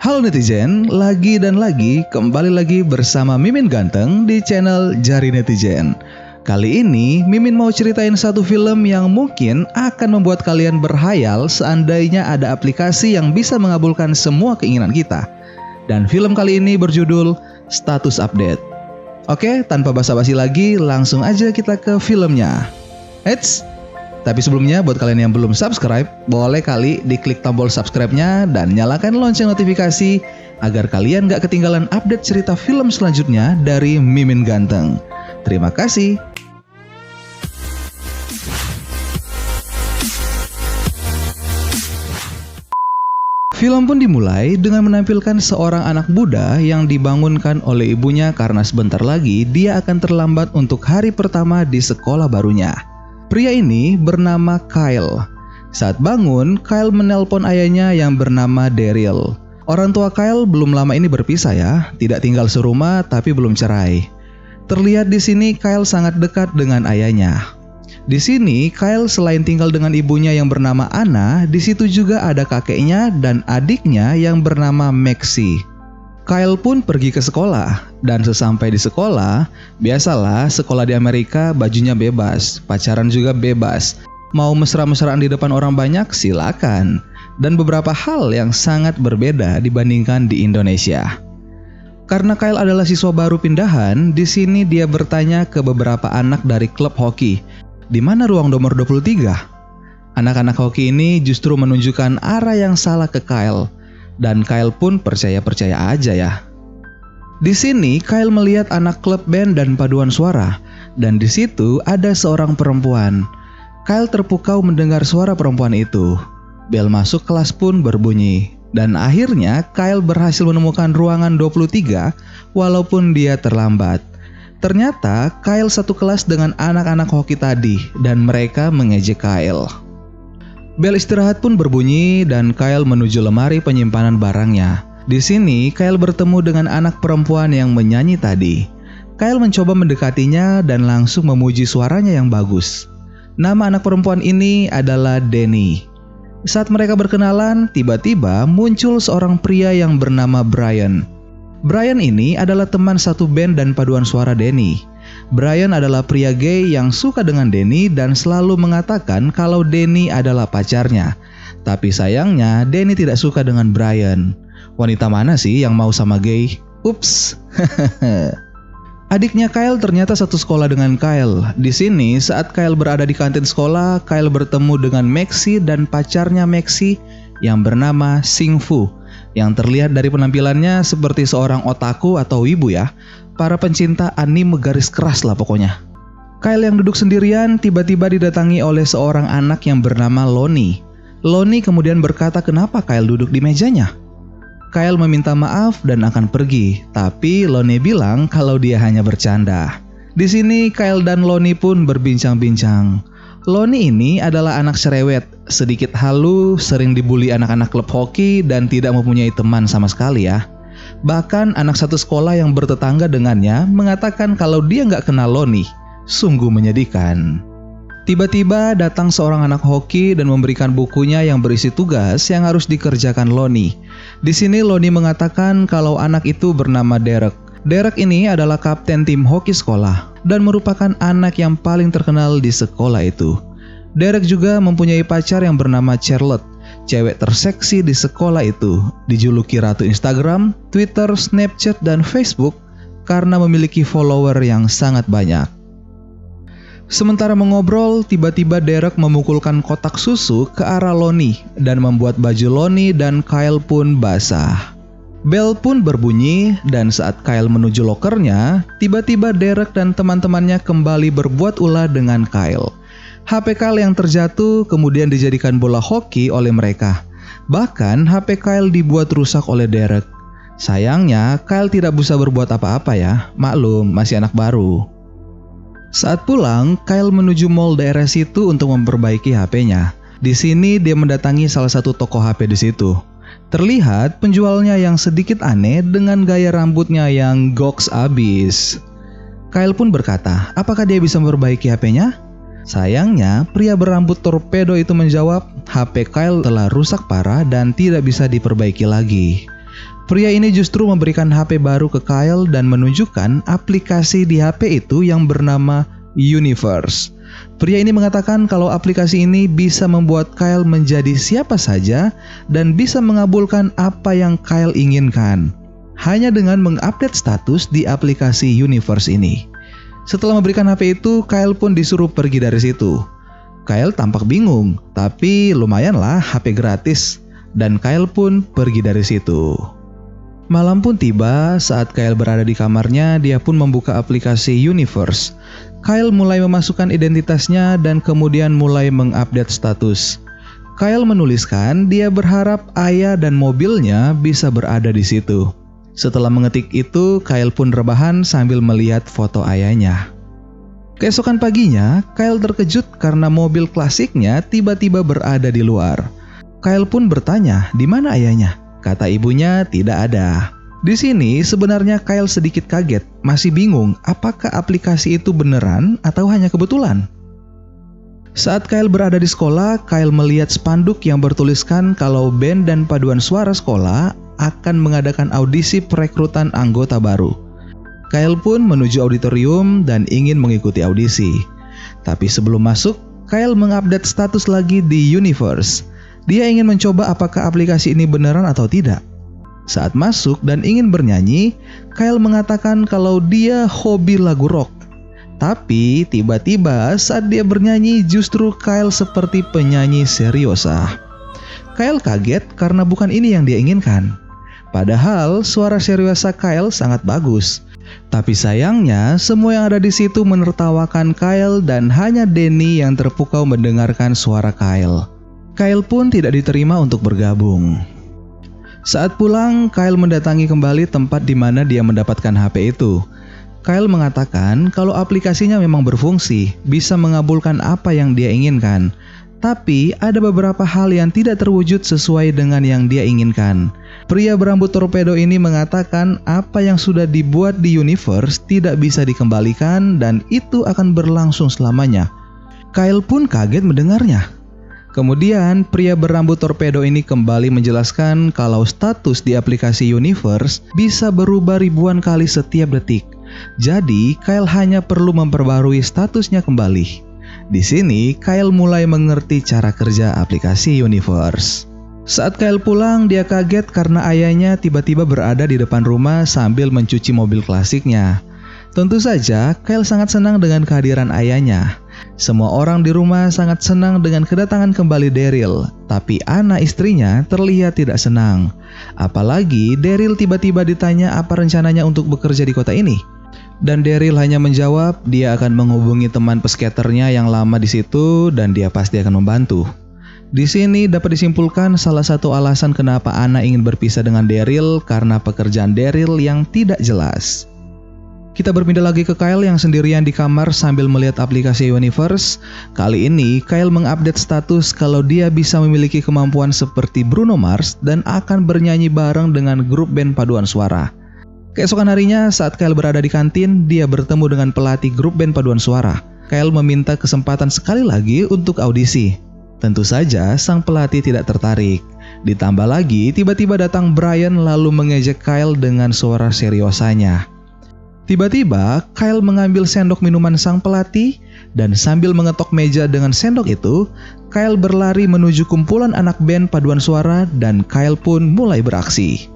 Halo netizen, lagi dan lagi kembali lagi bersama Mimin Ganteng di channel Jari Netizen. Kali ini Mimin mau ceritain satu film yang mungkin akan membuat kalian berhayal seandainya ada aplikasi yang bisa mengabulkan semua keinginan kita. Dan film kali ini berjudul Status Update. Oke, tanpa basa-basi lagi, langsung aja kita ke filmnya. Eits! Tapi sebelumnya buat kalian yang belum subscribe, boleh kali diklik tombol subscribe-nya dan nyalakan lonceng notifikasi agar kalian gak ketinggalan update cerita film selanjutnya dari Mimin Ganteng. Terima kasih. Film pun dimulai dengan menampilkan seorang anak muda yang dibangunkan oleh ibunya karena sebentar lagi dia akan terlambat untuk hari pertama di sekolah barunya. Pria ini bernama Kyle. Saat bangun, Kyle menelpon ayahnya yang bernama Daryl. Orang tua Kyle belum lama ini berpisah ya, tidak tinggal serumah tapi belum cerai. Terlihat di sini Kyle sangat dekat dengan ayahnya. Di sini Kyle selain tinggal dengan ibunya yang bernama Anna, di situ juga ada kakeknya dan adiknya yang bernama Maxie. Kyle pun pergi ke sekolah, dan sesampai di sekolah, biasalah sekolah di Amerika bajunya bebas, pacaran juga bebas. Mau mesra-mesraan di depan orang banyak, silakan. Dan beberapa hal yang sangat berbeda dibandingkan di Indonesia. Karena Kyle adalah siswa baru pindahan, di sini dia bertanya ke beberapa anak dari klub hoki, di mana ruang nomor 23? Anak-anak hoki ini justru menunjukkan arah yang salah ke Kyle. Dan Kyle pun percaya-percaya aja ya. Di sini Kyle melihat anak klub band dan paduan suara, dan di situ ada seorang perempuan. Kyle terpukau mendengar suara perempuan itu. Bel masuk kelas pun berbunyi, dan akhirnya Kyle berhasil menemukan ruangan 23 walaupun dia terlambat. Ternyata Kyle satu kelas dengan anak-anak hoki tadi, dan mereka mengejek Kyle. Bel istirahat pun berbunyi dan Kyle menuju lemari penyimpanan barangnya. Di sini Kyle bertemu dengan anak perempuan yang menyanyi tadi. Kyle mencoba mendekatinya dan langsung memuji suaranya yang bagus. Nama anak perempuan ini adalah Danny. Saat mereka berkenalan, tiba-tiba muncul seorang pria yang bernama Brian. Brian ini adalah teman satu band dan paduan suara Danny. Brian adalah pria gay yang suka dengan Danny dan selalu mengatakan kalau Danny adalah pacarnya. Tapi sayangnya Danny tidak suka dengan Brian. Wanita mana sih yang mau sama gay? Ups. Adiknya Kyle ternyata satu sekolah dengan Kyle. Di sini saat Kyle berada di kantin sekolah, Kyle bertemu dengan Maxie dan pacarnya Maxie yang bernama Sing-Fu. Yang terlihat dari penampilannya seperti seorang otaku atau wibu ya. Para pencinta anime garis keras lah pokoknya. Kyle yang duduk sendirian tiba-tiba didatangi oleh seorang anak yang bernama Lonnie. Lonnie kemudian berkata kenapa Kyle duduk di mejanya. Kyle meminta maaf dan akan pergi, tapi Lonnie bilang kalau dia hanya bercanda. Di sini Kyle dan Lonnie pun berbincang-bincang. Lonnie ini adalah anak cerewet, sedikit halu, sering dibully anak-anak klub hoki dan tidak mempunyai teman sama sekali ya. Bahkan anak satu sekolah yang bertetangga dengannya mengatakan kalau dia nggak kenal Lonnie. Sungguh menyedihkan. Tiba-tiba datang seorang anak hoki dan memberikan bukunya yang berisi tugas yang harus dikerjakan Lonnie. Di sini Lonnie mengatakan kalau anak itu bernama Derek. Derek ini adalah kapten tim hoki sekolah dan merupakan anak yang paling terkenal di sekolah itu. Derek juga mempunyai pacar yang bernama Charlotte. Cewek terseksi di sekolah itu, dijuluki Ratu Instagram, Twitter, Snapchat, dan Facebook karena memiliki follower yang sangat banyak. Sementara mengobrol, tiba-tiba Derek memukulkan kotak susu ke arah Lonnie dan membuat baju Lonnie dan Kyle pun basah. Bel pun berbunyi dan saat Kyle menuju lokernya, tiba-tiba Derek dan teman-temannya kembali berbuat ulah dengan Kyle. HP Kyle yang terjatuh kemudian dijadikan bola hoki oleh mereka. Bahkan HP Kyle dibuat rusak oleh Derek. Sayangnya Kyle tidak bisa berbuat apa-apa ya, maklum masih anak baru. Saat pulang, Kyle menuju mall daerah situ untuk memperbaiki HP-nya. Di sini dia mendatangi salah satu toko HP di situ. Terlihat penjualnya yang sedikit aneh dengan gaya rambutnya yang goks abis. Kyle pun berkata, apakah dia bisa memperbaiki HP-nya? Sayangnya, pria berambut torpedo itu menjawab, HP Kyle telah rusak parah dan tidak bisa diperbaiki lagi. Pria ini justru memberikan HP baru ke Kyle dan menunjukkan aplikasi di HP itu yang bernama Universe. Pria ini mengatakan kalau aplikasi ini bisa membuat Kyle menjadi siapa saja dan bisa mengabulkan apa yang Kyle inginkan hanya dengan mengupdate status di aplikasi Universe ini. Setelah memberikan HP itu, Kyle pun disuruh pergi dari situ. Kyle tampak bingung, tapi lumayanlah HP gratis, dan Kyle pun pergi dari situ. Malam pun tiba, saat Kyle berada di kamarnya, dia pun membuka aplikasi Universe. Kyle mulai memasukkan identitasnya dan kemudian mulai mengupdate status. Kyle menuliskan dia berharap ayah dan mobilnya bisa berada di situ. Setelah mengetik itu, Kyle pun rebahan sambil melihat foto ayahnya. Keesokan paginya, Kyle terkejut karena mobil klasiknya tiba-tiba berada di luar. Kyle pun bertanya, di mana ayahnya? Kata ibunya, tidak ada. Di sini sebenarnya Kyle sedikit kaget, masih bingung apakah aplikasi itu beneran atau hanya kebetulan. Saat Kyle berada di sekolah, Kyle melihat spanduk yang bertuliskan kalau band dan paduan suara sekolah akan mengadakan audisi perekrutan anggota baru. Kyle pun menuju auditorium dan ingin mengikuti audisi. Tapi sebelum masuk, Kyle mengupdate status lagi di Universe. Dia ingin mencoba apakah aplikasi ini beneran atau tidak. Saat masuk dan ingin bernyanyi, Kyle mengatakan kalau dia hobi lagu rock. Tapi tiba-tiba saat dia bernyanyi justru Kyle seperti penyanyi seriosa. Kyle kaget karena bukan ini yang dia inginkan. Padahal suara seriosa Kyle sangat bagus. Tapi sayangnya semua yang ada di situ menertawakan Kyle dan hanya Danny yang terpukau mendengarkan suara Kyle. Kyle pun tidak diterima untuk bergabung. Saat pulang, Kyle mendatangi kembali tempat di mana dia mendapatkan HP itu. Kyle mengatakan kalau aplikasinya memang berfungsi, bisa mengabulkan apa yang dia inginkan. Tapi ada beberapa hal yang tidak terwujud sesuai dengan yang dia inginkan. Pria berambut torpedo ini mengatakan apa yang sudah dibuat di Universe tidak bisa dikembalikan dan itu akan berlangsung selamanya. Kyle pun kaget mendengarnya. Kemudian pria berambut torpedo ini kembali menjelaskan kalau status di aplikasi Universe bisa berubah ribuan kali setiap detik. Jadi Kyle hanya perlu memperbarui statusnya kembali. Di sini Kyle mulai mengerti cara kerja aplikasi Universe. Saat Kyle pulang, dia kaget karena ayahnya tiba-tiba berada di depan rumah sambil mencuci mobil klasiknya. Tentu saja, Kyle sangat senang dengan kehadiran ayahnya. Semua orang di rumah sangat senang dengan kedatangan kembali Daryl, tapi anak istrinya terlihat tidak senang. Apalagi Daryl tiba-tiba ditanya apa rencananya untuk bekerja di kota ini. Dan Daryl hanya menjawab dia akan menghubungi teman peskaternya yang lama di situ dan dia pasti akan membantu. Di sini dapat disimpulkan salah satu alasan kenapa Anna ingin berpisah dengan Daryl karena pekerjaan Daryl yang tidak jelas. Kita berpindah lagi ke Kyle yang sendirian di kamar sambil melihat aplikasi Universe. Kali ini Kyle mengupdate status kalau dia bisa memiliki kemampuan seperti Bruno Mars dan akan bernyanyi bareng dengan grup band paduan suara. Keesokan harinya saat Kyle berada di kantin, dia bertemu dengan pelatih grup band paduan suara. Kyle meminta kesempatan sekali lagi untuk audisi. Tentu saja sang pelatih tidak tertarik. Ditambah lagi tiba-tiba datang Brian lalu mengejek Kyle dengan suara seriosanya. Tiba-tiba Kyle mengambil sendok minuman sang pelatih dan sambil mengetok meja dengan sendok itu, Kyle berlari menuju kumpulan anak band paduan suara dan Kyle pun mulai beraksi.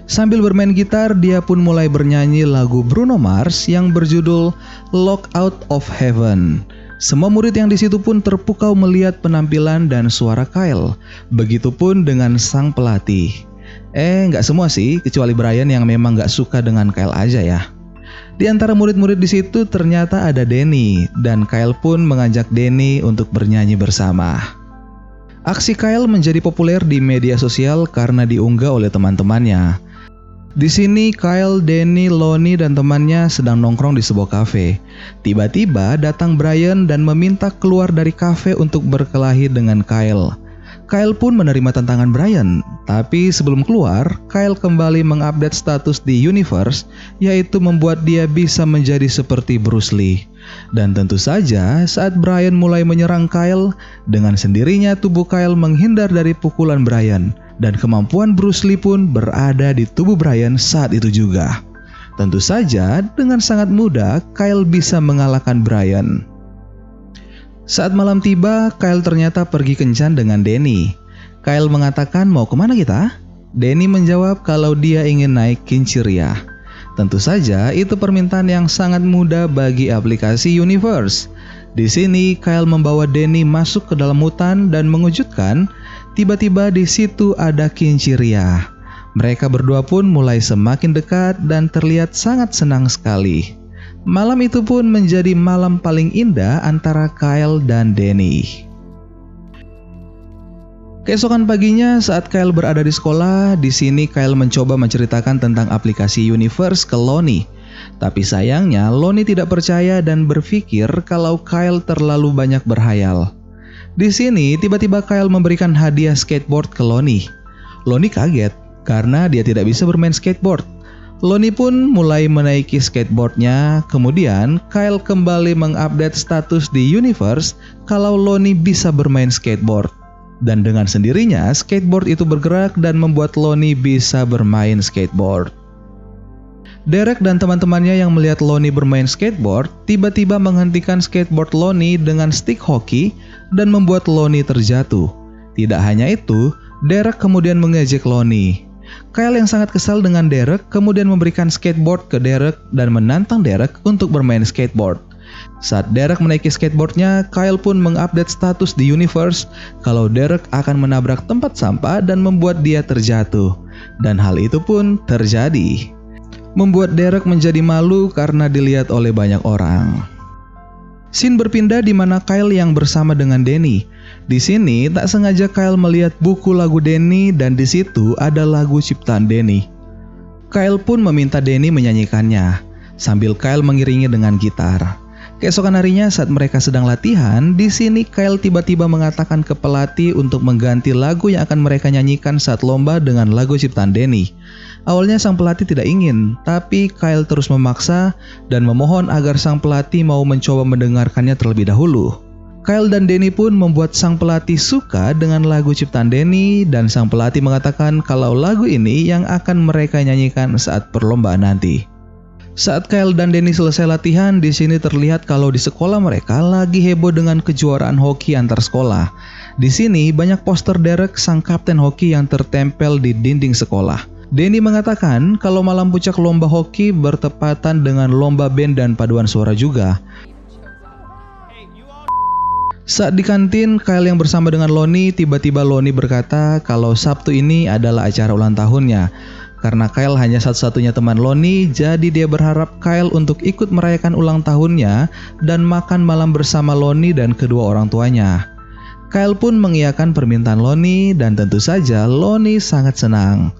Sambil bermain gitar, dia pun mulai bernyanyi lagu Bruno Mars yang berjudul Lock Out of Heaven. Semua murid yang di situ pun terpukau melihat penampilan dan suara Kyle. Begitupun dengan sang pelatih. Nggak semua sih, kecuali Brian yang memang nggak suka dengan Kyle aja ya. Di antara murid-murid di situ ternyata ada Danny dan Kyle pun mengajak Danny untuk bernyanyi bersama. Aksi Kyle menjadi populer di media sosial karena diunggah oleh teman-temannya. Di sini Kyle, Danny, Lonnie dan temannya sedang nongkrong di sebuah kafe. Tiba-tiba datang Brian dan meminta keluar dari kafe untuk berkelahi dengan Kyle. Kyle pun menerima tantangan Brian, tapi sebelum keluar, Kyle kembali mengupdate status di Universe, yaitu membuat dia bisa menjadi seperti Bruce Lee. Dan tentu saja, saat Brian mulai menyerang Kyle, dengan sendirinya tubuh Kyle menghindar dari pukulan Brian. Dan kemampuan Bruce Lee pun berada di tubuh Brian saat itu juga. Tentu saja dengan sangat mudah Kyle bisa mengalahkan Brian. Saat malam tiba, Kyle ternyata pergi kencan dengan Danny. Kyle mengatakan, "Mau kemana kita?" Danny menjawab kalau dia ingin naik Kincheria. Tentu saja itu permintaan yang sangat mudah bagi aplikasi Universe. Di sini Kyle membawa Danny masuk ke dalam hutan dan mengejutkan, tiba-tiba di situ ada Kincheria. Mereka berdua pun mulai semakin dekat dan terlihat sangat senang sekali. Malam itu pun menjadi malam paling indah antara Kyle dan Danny. Keesokan paginya saat Kyle berada di sekolah, di sini Kyle mencoba menceritakan tentang aplikasi Universe ke Lonnie. Tapi sayangnya Lonnie tidak percaya dan berpikir kalau Kyle terlalu banyak berhayal. Di sini tiba-tiba Kyle memberikan hadiah skateboard ke Lonnie. Lonnie kaget karena dia tidak bisa bermain skateboard. Lonnie pun mulai menaiki skateboardnya, kemudian Kyle kembali mengupdate status di Universe kalau Lonnie bisa bermain skateboard. Dan dengan sendirinya skateboard itu bergerak dan membuat Lonnie bisa bermain skateboard. Derek dan teman-temannya yang melihat Lonnie bermain skateboard tiba-tiba menghentikan skateboard Lonnie dengan stick hoki dan membuat Lonnie terjatuh. Tidak hanya itu, Derek kemudian mengejek Lonnie. Kyle yang sangat kesal dengan Derek kemudian memberikan skateboard ke Derek dan menantang Derek untuk bermain skateboard. Saat Derek menaiki skateboardnya, Kyle pun mengupdate status di Universe kalau Derek akan menabrak tempat sampah dan membuat dia terjatuh. Dan hal itu pun terjadi. Membuat Derek menjadi malu karena dilihat oleh banyak orang. Scene berpindah di mana Kyle yang bersama dengan Danny. Di sini tak sengaja Kyle melihat buku lagu Danny dan di situ ada lagu ciptaan Danny. Kyle pun meminta Danny menyanyikannya sambil Kyle mengiringi dengan gitar. Keesokan harinya saat mereka sedang latihan, di sini Kyle tiba-tiba mengatakan ke pelatih untuk mengganti lagu yang akan mereka nyanyikan saat lomba dengan lagu ciptaan Danny. Awalnya sang pelatih tidak ingin, tapi Kyle terus memaksa dan memohon agar sang pelatih mau mencoba mendengarkannya terlebih dahulu. Kyle dan Danny pun membuat sang pelatih suka dengan lagu ciptaan Danny dan sang pelatih mengatakan kalau lagu ini yang akan mereka nyanyikan saat perlombaan nanti. Saat Kyle dan Danny selesai latihan, di sini terlihat kalau di sekolah mereka lagi heboh dengan kejuaraan hoki antar sekolah. Di sini banyak poster Derek sang kapten hoki yang tertempel di dinding sekolah. Danny mengatakan kalau malam puncak lomba hoki bertepatan dengan lomba band dan paduan suara juga. Saat di kantin, Kyle yang bersama dengan Lonnie, tiba-tiba Lonnie berkata kalau Sabtu ini adalah acara ulang tahunnya. Karena Kyle hanya satu-satunya teman Lonnie, jadi dia berharap Kyle untuk ikut merayakan ulang tahunnya dan makan malam bersama Lonnie dan kedua orang tuanya. Kyle pun mengiyakan permintaan Lonnie dan tentu saja Lonnie sangat senang.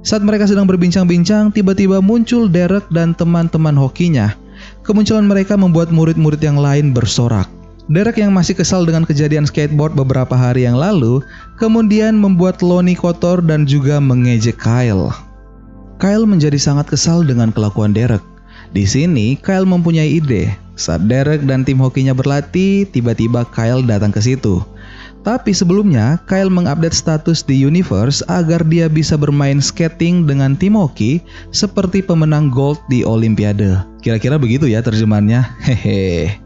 Saat mereka sedang berbincang-bincang, tiba-tiba muncul Derek dan teman-teman hokinya. Kemunculan mereka membuat murid-murid yang lain bersorak. Derek yang masih kesal dengan kejadian skateboard beberapa hari yang lalu, kemudian membuat Lonnie kotor dan juga mengejek Kyle. Kyle menjadi sangat kesal dengan kelakuan Derek. Di sini Kyle mempunyai ide. Saat Derek dan tim hokinya berlatih, tiba-tiba Kyle datang ke situ. Tapi sebelumnya, Kyle mengupdate status di Universe agar dia bisa bermain skating dengan tim hoki seperti pemenang gold di Olimpiade. Kira-kira begitu ya terjemahannya. Hehe.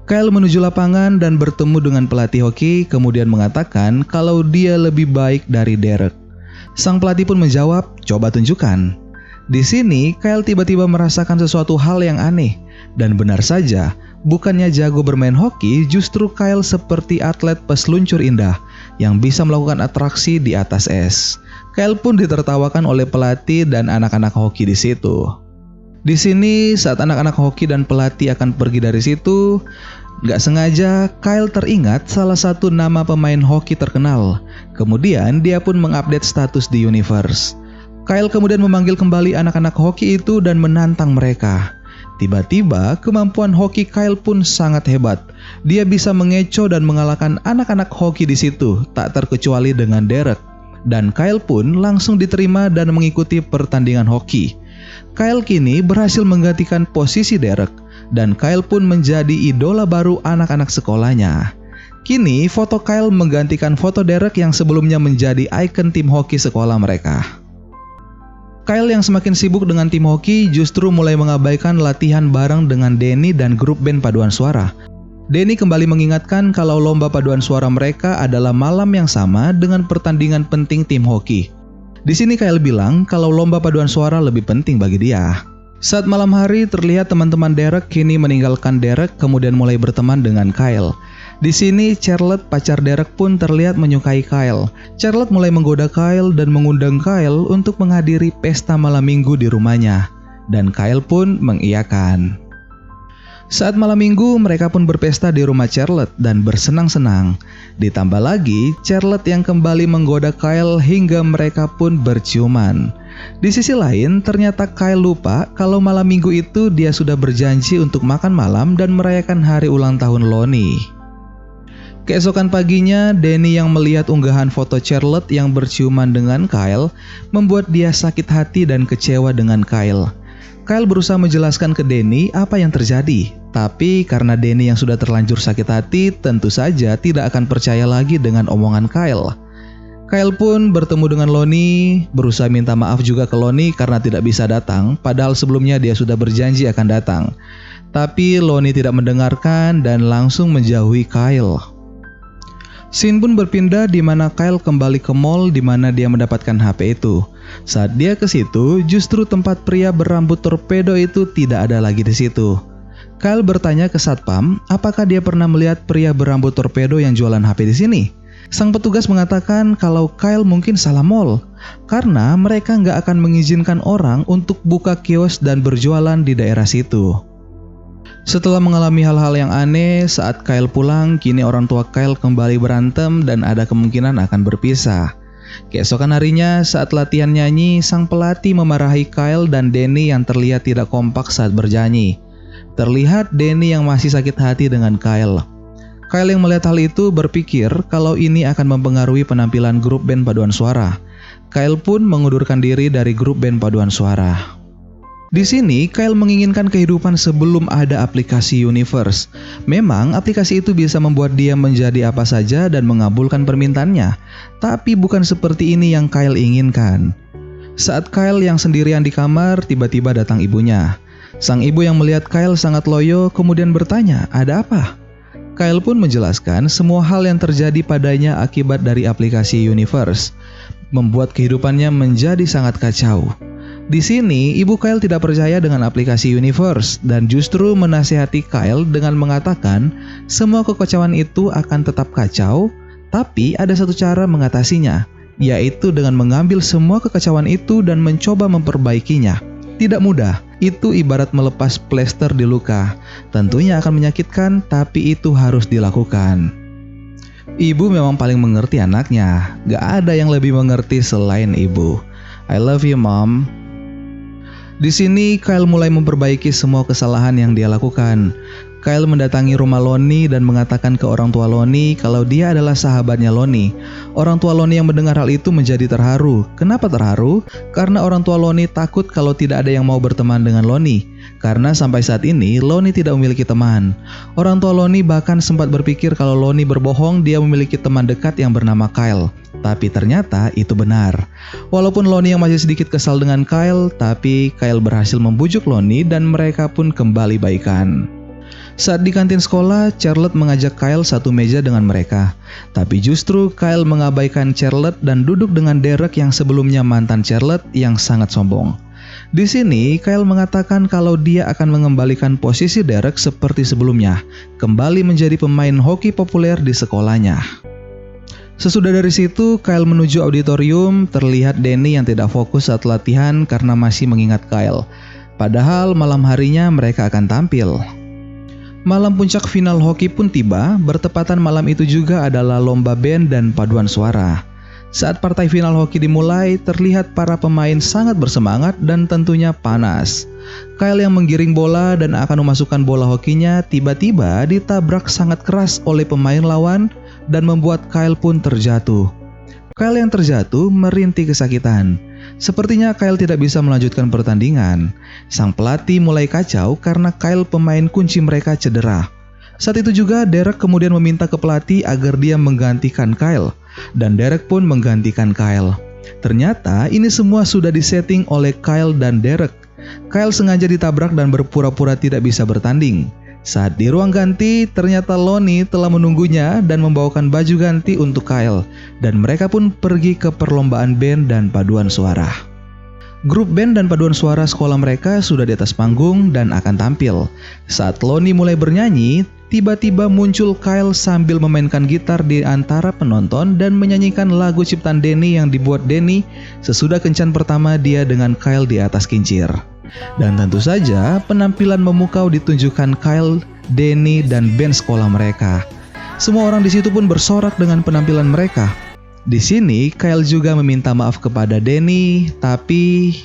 Kyle menuju lapangan dan bertemu dengan pelatih hoki, kemudian mengatakan kalau dia lebih baik dari Derek. Sang pelatih pun menjawab, "Coba tunjukkan." Di sini, Kyle tiba-tiba merasakan sesuatu hal yang aneh. Dan benar saja, bukannya jago bermain hoki, justru Kyle seperti atlet peseluncur indah yang bisa melakukan atraksi di atas es. Kyle pun ditertawakan oleh pelatih dan anak-anak hoki di situ. Di sini, saat anak-anak hoki dan pelatih akan pergi dari situ, gak sengaja Kyle teringat salah satu nama pemain hoki terkenal. Kemudian dia pun mengupdate status di Universe. Kyle kemudian memanggil kembali anak-anak hoki itu dan menantang mereka. Tiba-tiba kemampuan hoki Kyle pun sangat hebat. Dia bisa mengecoh dan mengalahkan anak-anak hoki di situ, tak terkecuali dengan Derek. Dan Kyle pun langsung diterima dan mengikuti pertandingan hoki. Kyle kini berhasil menggantikan posisi Derek dan Kyle pun menjadi idola baru anak-anak sekolahnya. Kini foto Kyle menggantikan foto Derek yang sebelumnya menjadi ikon tim hoki sekolah mereka. Kyle yang semakin sibuk dengan tim hoki justru mulai mengabaikan latihan bareng dengan Danny dan grup band paduan suara. Danny kembali mengingatkan kalau lomba paduan suara mereka adalah malam yang sama dengan pertandingan penting tim hoki. Di sini Kyle bilang kalau lomba paduan suara lebih penting bagi dia. Saat malam hari terlihat teman-teman Derek kini meninggalkan Derek kemudian mulai berteman dengan Kyle. Di sini Charlotte, pacar Derek pun terlihat menyukai Kyle. Charlotte mulai menggoda Kyle dan mengundang Kyle untuk menghadiri pesta malam minggu di rumahnya. Dan Kyle pun mengiyakan. Saat malam minggu mereka pun berpesta di rumah Charlotte dan bersenang-senang. Ditambah lagi Charlotte yang kembali menggoda Kyle hingga mereka pun berciuman. Di sisi lain ternyata Kyle lupa kalau malam minggu itu dia sudah berjanji untuk makan malam dan merayakan hari ulang tahun Lonnie. Keesokan paginya, Danny yang melihat unggahan foto Charlotte yang berciuman dengan Kyle membuat dia sakit hati dan kecewa dengan Kyle. Kyle berusaha menjelaskan ke Danny apa yang terjadi, tapi karena Danny yang sudah terlanjur sakit hati tentu saja tidak akan percaya lagi dengan omongan Kyle. Kyle pun bertemu dengan Lonnie, berusaha minta maaf juga ke Lonnie karena tidak bisa datang, padahal sebelumnya dia sudah berjanji akan datang. Tapi Lonnie tidak mendengarkan dan langsung menjauhi Kyle. Scene pun berpindah di mana Kyle kembali ke mall di mana dia mendapatkan HP itu. Saat dia ke situ, justru tempat pria berambut torpedo itu tidak ada lagi di situ. Kyle bertanya ke satpam, apakah dia pernah melihat pria berambut torpedo yang jualan HP di sini? Sang petugas mengatakan kalau Kyle mungkin salah mall, karena mereka nggak akan mengizinkan orang untuk buka kios dan berjualan di daerah situ. Setelah mengalami hal-hal yang aneh, saat Kyle pulang, kini orang tua Kyle kembali berantem dan ada kemungkinan akan berpisah. Keesokan harinya, saat latihan nyanyi, sang pelatih memarahi Kyle dan Danny yang terlihat tidak kompak saat bernyanyi. Terlihat Danny yang masih sakit hati dengan Kyle. Kyle yang melihat hal itu berpikir kalau ini akan mempengaruhi penampilan grup band paduan suara. Kyle pun mengundurkan diri dari grup band paduan suara. Di sini, Kyle menginginkan kehidupan sebelum ada aplikasi Universe. Memang, aplikasi itu bisa membuat dia menjadi apa saja dan mengabulkan permintaannya. Tapi bukan seperti ini yang Kyle inginkan. Saat Kyle yang sendirian di kamar, tiba-tiba datang ibunya. Sang ibu yang melihat Kyle sangat loyo, kemudian bertanya, ada apa? Kyle pun menjelaskan semua hal yang terjadi padanya akibat dari aplikasi Universe. Membuat kehidupannya menjadi sangat kacau. Di sini, ibu Kyle tidak percaya dengan aplikasi Universe dan justru menasihati Kyle dengan mengatakan semua kekacauan itu akan tetap kacau, tapi ada satu cara mengatasinya, yaitu dengan mengambil semua kekacauan itu dan mencoba memperbaikinya. Tidak mudah, itu ibarat melepas plester di luka. Tentunya akan menyakitkan, tapi itu harus dilakukan. Ibu memang paling mengerti anaknya, gak ada yang lebih mengerti selain ibu. I love you, Mom. Di sini Kyle mulai memperbaiki semua kesalahan yang dia lakukan. Kyle mendatangi rumah Lonnie dan mengatakan ke orang tua Lonnie kalau dia adalah sahabatnya Lonnie. Orang tua Lonnie yang mendengar hal itu menjadi terharu. Kenapa terharu? Karena orang tua Lonnie takut kalau tidak ada yang mau berteman dengan Lonnie. Karena sampai saat ini Lonnie tidak memiliki teman. Orang tua Lonnie bahkan sempat berpikir kalau Lonnie berbohong dia memiliki teman dekat yang bernama Kyle. Tapi ternyata itu benar. Walaupun Lonnie yang masih sedikit kesal dengan Kyle, tapi Kyle berhasil membujuk Lonnie dan mereka pun kembali baikan. Saat di kantin sekolah, Charlotte mengajak Kyle satu meja dengan mereka. Tapi justru Kyle mengabaikan Charlotte dan duduk dengan Derek yang sebelumnya mantan Charlotte yang sangat sombong. Di sini, Kyle mengatakan kalau dia akan mengembalikan posisi Derek seperti sebelumnya, kembali menjadi pemain hoki populer di sekolahnya. Sesudah dari situ, Kyle menuju auditorium, terlihat Danny yang tidak fokus saat latihan karena masih mengingat Kyle. Padahal malam harinya mereka akan tampil. Malam puncak final hoki pun tiba, bertepatan malam itu juga adalah lomba band dan paduan suara. Saat partai final hoki dimulai, terlihat para pemain sangat bersemangat dan tentunya panas. Kyle yang menggiring bola dan akan memasukkan bola hokinya tiba-tiba ditabrak sangat keras oleh pemain lawan dan membuat Kyle pun terjatuh. Kyle yang terjatuh merintih kesakitan. Sepertinya Kyle tidak bisa melanjutkan pertandingan. Sang pelatih mulai kacau karena Kyle pemain kunci mereka cedera. Saat itu juga Derek kemudian meminta ke pelatih agar dia menggantikan Kyle, dan Derek pun menggantikan Kyle. Ternyata ini semua sudah disetting oleh Kyle dan Derek. Kyle sengaja ditabrak dan berpura-pura tidak bisa bertanding. Saat di ruang ganti, ternyata Lonnie telah menunggunya dan membawakan baju ganti untuk Kyle, dan mereka pun pergi ke perlombaan band dan paduan suara. Grup band dan paduan suara sekolah mereka sudah di atas panggung dan akan tampil. Saat Lonnie mulai bernyanyi, tiba-tiba muncul Kyle sambil memainkan gitar di antara penonton dan menyanyikan lagu ciptaan Danny yang dibuat Danny sesudah kencan pertama dia dengan Kyle di atas kincir. Dan tentu saja penampilan memukau ditunjukkan Kyle, Danny, dan band sekolah mereka. Semua orang di situ pun bersorak dengan penampilan mereka. Di sini Kyle juga meminta maaf kepada Danny, tapi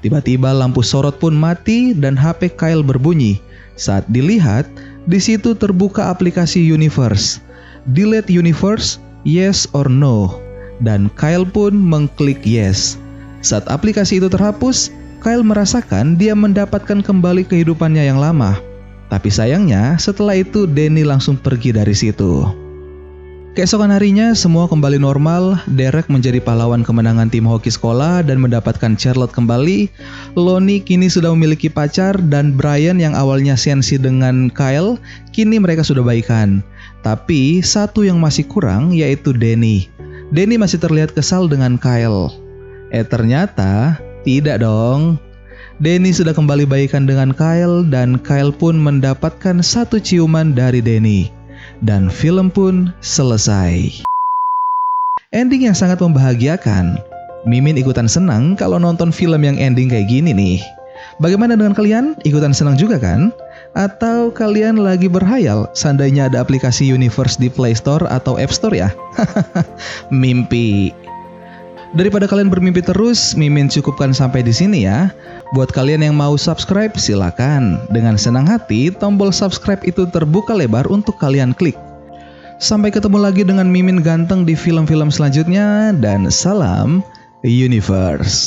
tiba-tiba lampu sorot pun mati dan HP Kyle berbunyi. Saat dilihat, di situ terbuka aplikasi Universe. Delete Universe, yes or no. Dan Kyle pun mengklik yes. Saat aplikasi itu terhapus, Kyle merasakan dia mendapatkan kembali kehidupannya yang lama. Tapi sayangnya setelah itu Danny langsung pergi dari situ. Keesokan harinya semua kembali normal. Derek menjadi pahlawan kemenangan tim hoki sekolah dan mendapatkan Charlotte kembali. Lonnie kini sudah memiliki pacar dan Brian yang awalnya sensi dengan Kyle, kini mereka sudah baikan. Tapi satu yang masih kurang yaitu Danny. Danny masih terlihat kesal dengan Kyle. Ternyata tidak dong. Danny sudah kembali baikan dengan Kyle dan Kyle pun mendapatkan satu ciuman dari Danny. Dan film pun selesai. Ending yang sangat membahagiakan. Mimin ikutan senang kalau nonton film yang ending kayak gini nih. Bagaimana dengan kalian? Ikutan senang juga kan? Atau kalian lagi berhayal seandainya ada aplikasi Universe di Play Store atau App Store ya? Mimpi. Daripada kalian bermimpi terus, Mimin cukupkan sampai di sini ya. Buat kalian yang mau subscribe, silakan. Dengan senang hati, tombol subscribe itu terbuka lebar untuk kalian klik. Sampai ketemu lagi dengan Mimin ganteng di film-film selanjutnya, dan salam Universe.